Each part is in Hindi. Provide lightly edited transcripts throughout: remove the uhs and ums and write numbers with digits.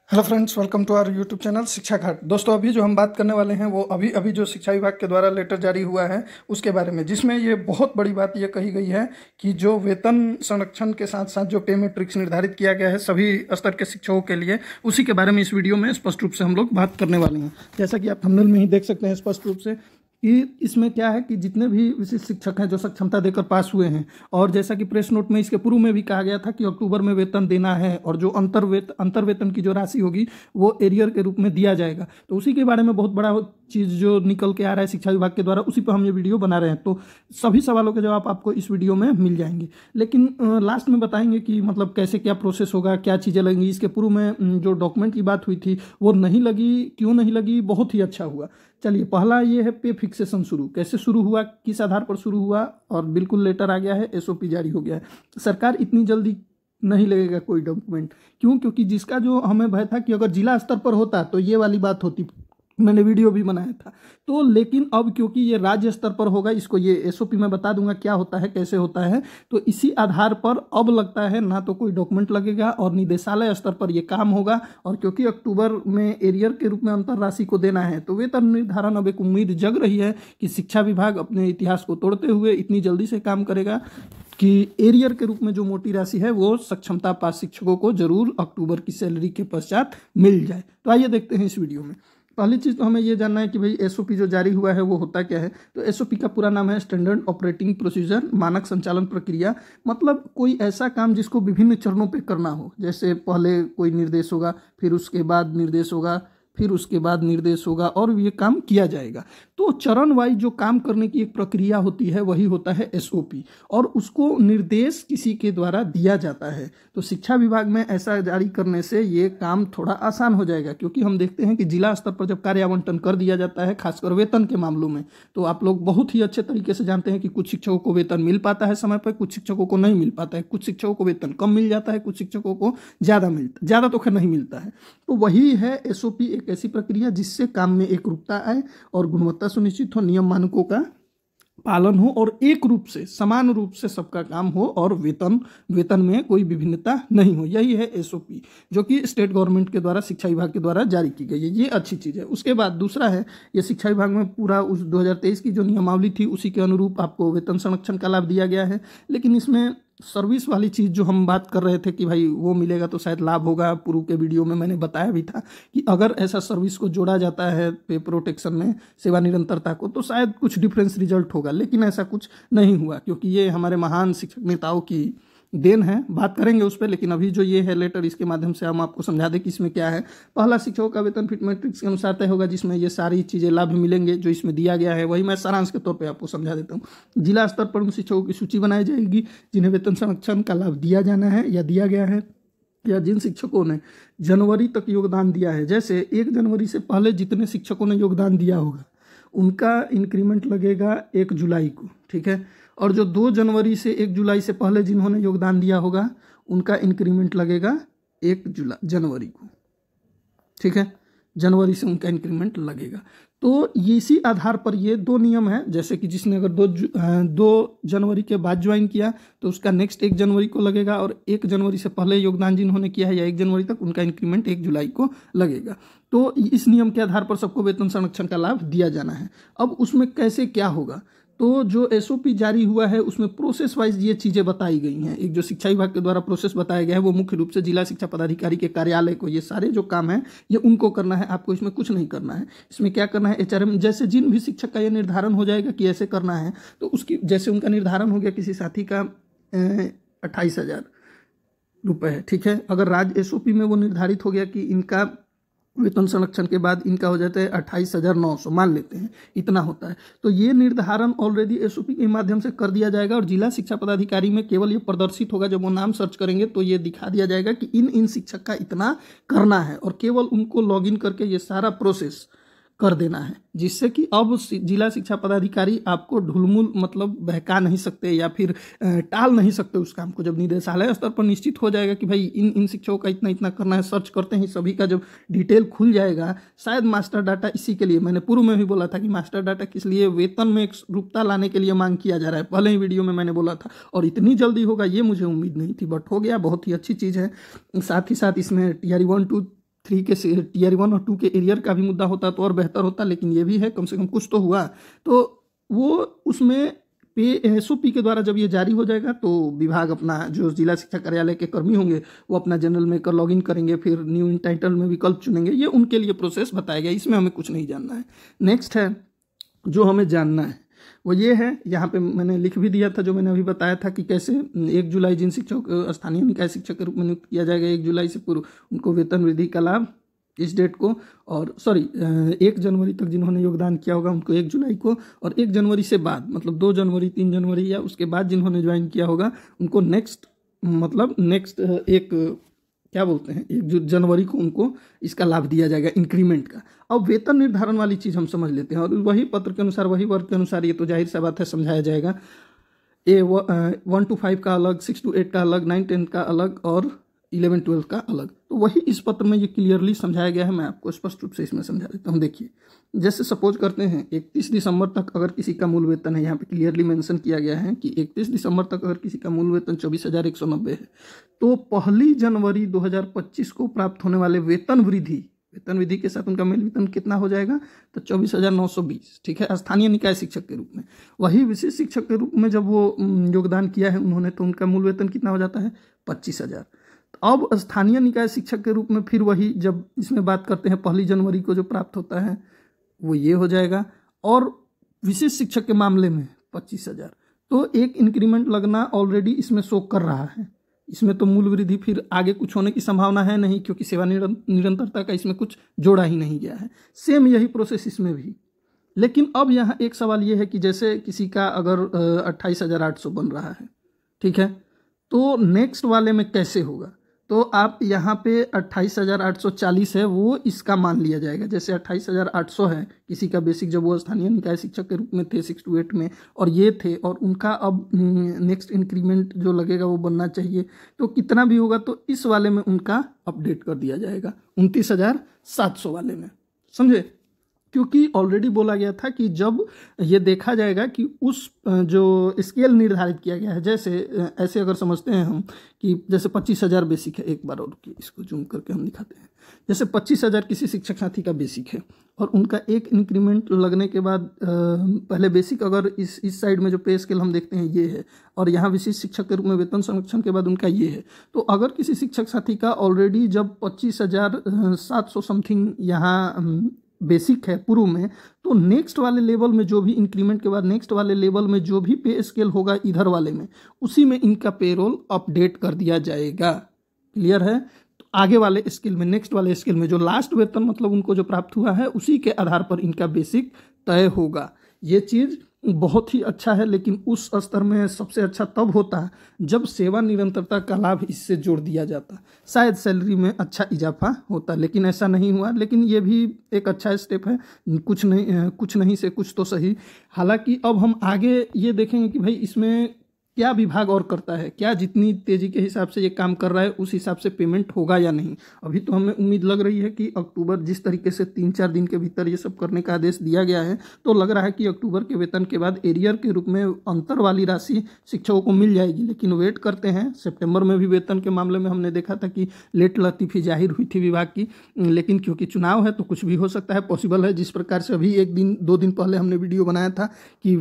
Hello friends, welcome to our YouTube channel Shiksha Ghat. दोस्तों, अभी जो हम बात करने वाले हैं वो अभी जो शिक्षा विभाग के द्वारा लेटर जारी हुआ है उसके बारे में, जिसमें ये बहुत बड़ी बात ये कही गई है कि जो वेतन संरक्षण के साथ साथ जो पे मैट्रिक्स निर्धारित किया गया है सभी स्तर के शिक्षकों के लिए, उसी के बारे में इस वीडियो में स्पष्ट रूप से हम लोग बात करने वाले हैं। जैसा कि आप थंबनेल में ही देख सकते हैं स्पष्ट रूप से कि इसमें क्या है कि जितने भी विशिष्ट शिक्षक हैं जो सक्षमता देकर पास हुए हैं, और जैसा कि प्रेस नोट में इसके पूर्व में भी कहा गया था कि अक्टूबर में वेतन देना है और जो अंतर वेतन की जो राशि होगी वो एरियर के रूप में दिया जाएगा। तो उसी के बारे में बहुत बड़ा चीज़ जो निकल के आ रहा है शिक्षा विभाग के द्वारा, उसी पर हम ये वीडियो बना रहे हैं। तो सभी सवालों के जवाब आपको इस वीडियो में मिल जाएंगे, लेकिन लास्ट में बताएंगे कि मतलब कैसे क्या प्रोसेस होगा, क्या चीज़ें लगेंगी। इसके पूर्व में जो डॉक्यूमेंट की बात हुई थी वो नहीं लगी, क्यों नहीं लगी, बहुत ही अच्छा हुआ। चलिए, पहला ये है पे फिक्सेशन शुरू कैसे शुरू हुआ, किस आधार पर शुरू हुआ, और बिल्कुल लेटर आ गया है, एसओपी जारी हो गया है। सरकार इतनी जल्दी नहीं लगेगा कोई डॉक्यूमेंट, क्यों? क्योंकि जिसका जो हमें भय था कि अगर जिला स्तर पर होता तो ये वाली बात होती, मैंने वीडियो भी बनाया था। तो लेकिन अब क्योंकि ये राज्य स्तर पर होगा, इसको ये एसओपी में बता दूंगा क्या होता है, कैसे होता है, तो इसी आधार पर अब लगता है ना तो कोई डॉक्यूमेंट लगेगा और निदेशालय स्तर पर ये काम होगा। और क्योंकि अक्टूबर में एरियर के रूप में अंतर राशि को देना है, तो वेतन निर्धारण अब एक उम्मीद जग रही है कि शिक्षा विभाग अपने इतिहास को तोड़ते हुए इतनी जल्दी से काम करेगा कि एरियर के रूप में जो मोटी राशि है वो सक्षमता पास शिक्षकों को जरूर अक्टूबर की सैलरी के पश्चात मिल जाए। तो आइए देखते हैं इस वीडियो में। पहली चीज़ तो हमें ये जानना है कि भाई एसओपी जो जारी हुआ है वो होता क्या है। तो एसओपी का पूरा नाम है स्टैंडर्ड ऑपरेटिंग प्रोसीजर, मानक संचालन प्रक्रिया। मतलब कोई ऐसा काम जिसको विभिन्न चरणों पे करना हो, जैसे पहले कोई निर्देश होगा, फिर उसके बाद निर्देश होगा, फिर उसके बाद निर्देश होगा, और ये काम किया जाएगा। तो चरण वाइज जो काम करने की एक प्रक्रिया होती है वही होता है एसओपी, और उसको निर्देश किसी के द्वारा दिया जाता है। तो शिक्षा विभाग में ऐसा जारी करने से ये काम थोड़ा आसान हो जाएगा, क्योंकि हम देखते हैं कि जिला स्तर पर जब कार्य आवंटन कर दिया जाता है, खासकर वेतन के मामलों में, तो आप लोग बहुत ही अच्छे तरीके से जानते हैं कि कुछ शिक्षकों को वेतन मिल पाता है समय पर, कुछ शिक्षकों को नहीं मिल पाता है, कुछ शिक्षकों को वेतन कम मिल जाता है, कुछ शिक्षकों को ज़्यादा तो खैर नहीं मिलता है। तो वही है एसओपी, एक ऐसी प्रक्रिया जिससे काम में एकरूपता आए और गुणवत्ता सुनिश्चित हो, नियम मानकों का पालन हो, और एक रूप से समान रूप से सबका काम हो, और वेतन में कोई विभिन्नता नहीं हो। यही है एसओपी, जो कि स्टेट गवर्नमेंट के द्वारा, शिक्षा विभाग के द्वारा जारी की गई है। ये अच्छी चीज़ है। उसके बाद दूसरा है, ये शिक्षा विभाग में पूरा उस 2023 की जो नियमावली थी उसी के अनुरूप आपको वेतन संरक्षण का लाभ दिया गया है। लेकिन इसमें सर्विस वाली चीज़ जो हम बात कर रहे थे कि भाई वो मिलेगा तो शायद लाभ होगा, पूर्व के वीडियो में मैंने बताया भी था कि अगर ऐसा सर्विस को जोड़ा जाता है पे प्रोटेक्शन में, सेवा निरंतरता को, तो शायद कुछ डिफरेंस रिजल्ट होगा। लेकिन ऐसा कुछ नहीं हुआ, क्योंकि ये हमारे महान शिक्षक नेताओं की देन है। बात करेंगे उस पर, लेकिन अभी जो ये है लेटर, इसके माध्यम से हम आपको समझा दें कि इसमें क्या है। पहला, शिक्षकों का वेतन फिट मैट्रिक्स के अनुसार तय होगा, जिसमें ये सारी चीज़ें लाभ मिलेंगे जो इसमें दिया गया है। वही मैं सारांश के तौर पे आपको समझा देता हूँ। जिला स्तर पर उन शिक्षकों की सूची बनाई जाएगी जिन्हें वेतन संरक्षण का लाभ दिया जाना है या दिया गया है, या जिन शिक्षकों ने जनवरी तक योगदान दिया है। जैसे 1 जनवरी से पहले जितने शिक्षकों ने योगदान दिया होगा उनका इंक्रीमेंट लगेगा 1 जुलाई को, ठीक है। और जो 2 जनवरी से 1 जुलाई से पहले जिन्होंने योगदान दिया होगा उनका इंक्रीमेंट लगेगा 1 जनवरी को, ठीक है। जनवरी से उनका इंक्रीमेंट लगेगा। तो इसी आधार पर ये 2 नियम हैं। जैसे कि जिसने अगर 2 जनवरी के बाद ज्वाइन किया तो उसका नेक्स्ट 1 जनवरी को लगेगा, और 1 जनवरी से पहले योगदान जिन्होंने किया है या 1 जनवरी तक, उनका इंक्रीमेंट 1 जुलाई को लगेगा। तो इस नियम के आधार पर सबको वेतन संरक्षण का लाभ दिया जाना है। अब उसमें कैसे क्या होगा, तो जो एसओपी जारी हुआ है उसमें प्रोसेस वाइज ये चीज़ें बताई गई हैं। एक जो शिक्षा विभाग के द्वारा प्रोसेस बताया गया है वो मुख्य रूप से जिला शिक्षा पदाधिकारी के कार्यालय को ये सारे जो काम है ये उनको करना है, आपको इसमें कुछ नहीं करना है। इसमें क्या करना है, एचआरएम, जैसे जिन भी शिक्षक का ये निर्धारण हो जाएगा कि ऐसे करना है, तो उसकी जैसे उनका निर्धारण हो गया किसी साथी का 28,000 रुपये है, ठीक है। अगर राज्य एसओपी में वो निर्धारित हो गया कि इनका वेतन संरक्षण के बाद इनका हो जाता है 28,900, मान लेते हैं इतना होता है, तो ये निर्धारण ऑलरेडी एसओपी के माध्यम से कर दिया जाएगा। और जिला शिक्षा पदाधिकारी में केवल ये प्रदर्शित होगा, जब वो नाम सर्च करेंगे तो ये दिखा दिया जाएगा कि इन शिक्षक का इतना करना है, और केवल उनको लॉगिन करके ये सारा प्रोसेस कर देना है, जिससे कि अब जिला शिक्षा पदाधिकारी आपको ढुलमुल मतलब बहका नहीं सकते या फिर टाल नहीं सकते उस काम को। जब निदेशालय स्तर पर निश्चित हो जाएगा कि भाई इन शिक्षकों का इतना इतना करना है, सर्च करते ही सभी का जब डिटेल खुल जाएगा, शायद मास्टर डाटा इसी के लिए, मैंने पूर्व में भी बोला था कि मास्टर डाटा किस लिए, वेतन में एक रूपता लाने के लिए मांग किया जा रहा है, पहले ही वीडियो में मैंने बोला था। और इतनी जल्दी होगा ये मुझे उम्मीद नहीं थी, बट हो गया, बहुत ही अच्छी चीज़ है। साथ ही साथ इसमें टीआरई 1, 2 3 के टियर 1 और 2 के एरियर का भी मुद्दा होता तो और बेहतर होता, लेकिन ये भी है, कम से कम कुछ तो हुआ। तो वो उसमें SOP के द्वारा जब ये जारी हो जाएगा तो विभाग अपना जो जिला शिक्षा कार्यालय के कर्मी होंगे वो अपना जनरल में कर लॉगिन करेंगे, फिर न्यू इंटाइटल में विकल्प चुनेंगे। ये उनके लिए प्रोसेस बताया गया, इसमें हमें कुछ नहीं जानना है। नेक्स्ट है जो हमें जानना है वो ये है, यहाँ पे मैंने लिख भी दिया था जो मैंने अभी बताया था कि कैसे 1 जुलाई जिन शिक्षकों को स्थानीय निकाय शिक्षक के रूप में नियुक्त किया जाएगा 1 जुलाई से पूर्व उनको वेतन वृद्धि का लाभ इस डेट को, और 1 जनवरी तक जिन्होंने योगदान किया होगा उनको 1 जुलाई को, और 1 जनवरी से बाद मतलब 2 जनवरी 3 जनवरी या उसके बाद जिन्होंने ज्वाइन किया होगा उनको नेक्स्ट एक क्या बोलते हैं 1 जनवरी को उनको इसका लाभ दिया जाएगा इंक्रीमेंट का। अब वेतन निर्धारण वाली चीज़ हम समझ लेते हैं, और वही पत्र के अनुसार वही वर्ग के अनुसार ये तो जाहिर सा बात है समझाया जाएगा। 1 to 5 का अलग, 6 to 8 का अलग, 9 10 का अलग और 11 12 का अलग, तो वही इस पत्र में ये क्लियरली समझाया गया है। मैं आपको स्पष्ट रूप से इसमें समझा देता हूँ। देखिए, जैसे सपोज करते हैं 31 दिसंबर तक अगर किसी का मूल वेतन है, यहाँ पे क्लियरली मेंशन किया गया है कि 31 दिसंबर तक अगर किसी का मूल वेतन 24,190 है, तो 1 जनवरी 2025 को प्राप्त होने वाले वेतन वृद्धि के साथ उनका मेल वेतन कितना हो जाएगा, तो 24,920, ठीक है, स्थानीय निकाय शिक्षक के रूप में। वही विशेष शिक्षक के रूप में जब वो योगदान किया है उन्होंने, तो उनका मूल वेतन कितना हो जाता है, 25,000। अब स्थानीय निकाय शिक्षक के रूप में फिर वही जब इसमें बात करते हैं 1 जनवरी को जो प्राप्त होता है वो ये हो जाएगा, और विशेष शिक्षक के मामले में 25,000। तो एक इंक्रीमेंट लगना ऑलरेडी इसमें शो कर रहा है। इसमें तो मूल वृद्धि फिर आगे कुछ होने की संभावना है नहीं, क्योंकि सेवा निरंतरता का इसमें कुछ जोड़ा ही नहीं गया है। सेम यही प्रोसेस इसमें भी। लेकिन अब यहाँ एक सवाल ये है कि जैसे किसी का अगर 28,800 बन रहा है, ठीक है, तो नेक्स्ट वाले में कैसे होगा, तो आप यहाँ पे 28,840 है वो इसका मान लिया जाएगा। जैसे 28,800 है किसी का बेसिक जब वो स्थानीय निकाय शिक्षक के रूप में थे 6 to 8 में, और ये थे, और उनका अब नेक्स्ट इंक्रीमेंट जो लगेगा वो बनना चाहिए, तो कितना भी होगा तो इस वाले में उनका अपडेट कर दिया जाएगा 29,700 वाले में, समझे। क्योंकि ऑलरेडी बोला गया था कि जब ये देखा जाएगा कि उस जो स्केल निर्धारित किया गया है, जैसे ऐसे अगर समझते हैं हम कि जैसे 25,000 बेसिक है, एक बार और इसको जूम करके हम दिखाते हैं। जैसे 25,000 किसी शिक्षक साथी का बेसिक है और उनका एक इंक्रीमेंट लगने के बाद पहले बेसिक अगर इस साइड में जो पे स्केल हम देखते हैं ये है, और यहाँ विशिष्ट शिक्षक के रूप में वेतन संरक्षण के बाद उनका ये है, तो अगर किसी शिक्षक साथी का ऑलरेडी जब 25,700 समथिंग यहाँ बेसिक है पूर्व में, तो नेक्स्ट वाले लेवल में जो भी इंक्रीमेंट के बाद नेक्स्ट वाले लेवल में जो भी पे स्केल होगा इधर वाले में, उसी में इनका पेरोल अपडेट कर दिया जाएगा। क्लियर है। तो आगे वाले स्केल में, नेक्स्ट वाले स्केल में जो लास्ट वेतन मतलब उनको जो प्राप्त हुआ है उसी के आधार पर इनका बेसिक तय होगा। ये चीज़ बहुत ही अच्छा है, लेकिन उस स्तर में सबसे अच्छा तब होता है जब सेवा निरंतरता का लाभ इससे जोड़ दिया जाता, शायद सैलरी में अच्छा इजाफा होता, लेकिन ऐसा नहीं हुआ। लेकिन ये भी एक अच्छा स्टेप है, कुछ नहीं से कुछ तो सही। हालांकि अब हम आगे ये देखेंगे कि भाई इसमें क्या विभाग और करता है, क्या जितनी तेज़ी के हिसाब से ये काम कर रहा है उस हिसाब से पेमेंट होगा या नहीं। अभी तो हमें उम्मीद लग रही है कि अक्टूबर, जिस तरीके से 3-4 दिन के भीतर ये सब करने का आदेश दिया गया है, तो लग रहा है कि अक्टूबर के वेतन के बाद एरियर के रूप में अंतर वाली राशि शिक्षकों को मिल जाएगी। लेकिन वेट करते हैं। सितंबर में भी वेतन के मामले में हमने देखा था कि लेट लतीफ़ी जाहिर हुई थी विभाग की, लेकिन क्योंकि चुनाव है तो कुछ भी हो सकता है, पॉसिबल है। जिस प्रकार से अभी 1-2 दिन पहले हमने वीडियो बनाया था कि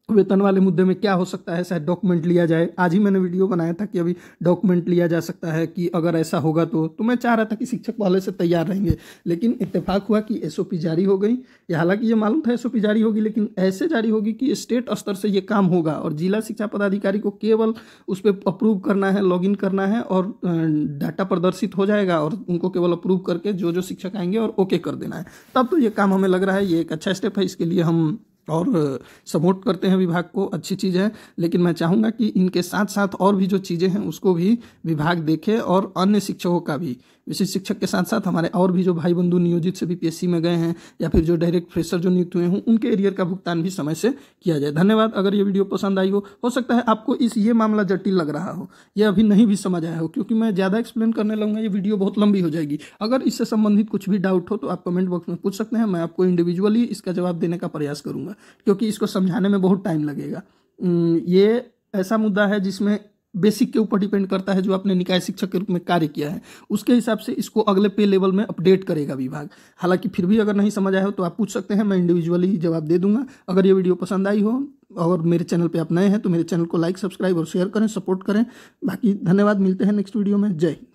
वेतन वाले मुद्दे में क्या हो सकता है, शायद डॉक्यूमेंट लिया जाए। आज ही मैंने वीडियो बनाया था कि अभी डॉक्यूमेंट लिया जा सकता है कि अगर ऐसा होगा तो मैं चाह रहा था कि शिक्षक पहले से तैयार रहेंगे, लेकिन इत्तेफाक हुआ कि SOP जारी हो गई। हालांकि ये मालूम था SOP जारी होगी, लेकिन ऐसे जारी होगी कि स्टेट स्तर से ये काम होगा और जिला शिक्षा पदाधिकारी को केवल उस पर अप्रूव करना है, लॉगिन करना है और डाटा प्रदर्शित हो जाएगा और उनको केवल अप्रूव करके जो शिक्षक आएंगे और ओके कर देना है। तब तो ये काम हमें लग रहा है ये एक अच्छा स्टेप है। इसके लिए हम और सपोर्ट करते हैं विभाग को, अच्छी चीज़ है। लेकिन मैं चाहूँगा कि इनके साथ साथ और भी जो चीज़ें हैं उसको भी विभाग देखे, और अन्य शिक्षकों का भी, विशिष्ट शिक्षक के साथ साथ हमारे और भी जो भाई बंधु नियोजित से भी PSC में गए हैं या फिर जो डायरेक्ट फ्रेशर जो नियुक्त हुए हों, उनके एरियर का भुगतान भी समय से किया जाए। धन्यवाद। अगर ये वीडियो पसंद आई हो सकता है आपको ये मामला जटिल लग रहा हो, ये अभी नहीं भी समझ आया हो, क्योंकि मैं ज़्यादा एक्सप्लेन करने लगूंगा ये वीडियो बहुत लंबी हो जाएगी। अगर इससे संबंधित कुछ भी डाउट हो तो आप कमेंट बॉक्स में पूछ सकते हैं, मैं आपको इंडिविजुअली इसका जवाब देने का प्रयास करूँगा, क्योंकि इसको समझाने में बहुत टाइम लगेगा। ये ऐसा मुद्दा है जिसमें बेसिक के ऊपर डिपेंड करता है, जो आपने निकाय शिक्षक के रूप में कार्य किया है उसके हिसाब से इसको अगले पे लेवल में अपडेट करेगा विभाग। हालांकि फिर भी अगर नहीं समझ आया हो तो आप पूछ सकते हैं, मैं इंडिविजुअली ही जवाब दे दूंगा। अगर ये वीडियो पसंद आई हो और मेरे चैनल पे आप नए हैं तो मेरे चैनल को लाइक, सब्सक्राइब और शेयर करें, सपोर्ट करें। बाकी धन्यवाद, मिलते हैं नेक्स्ट वीडियो में। जय हिंद।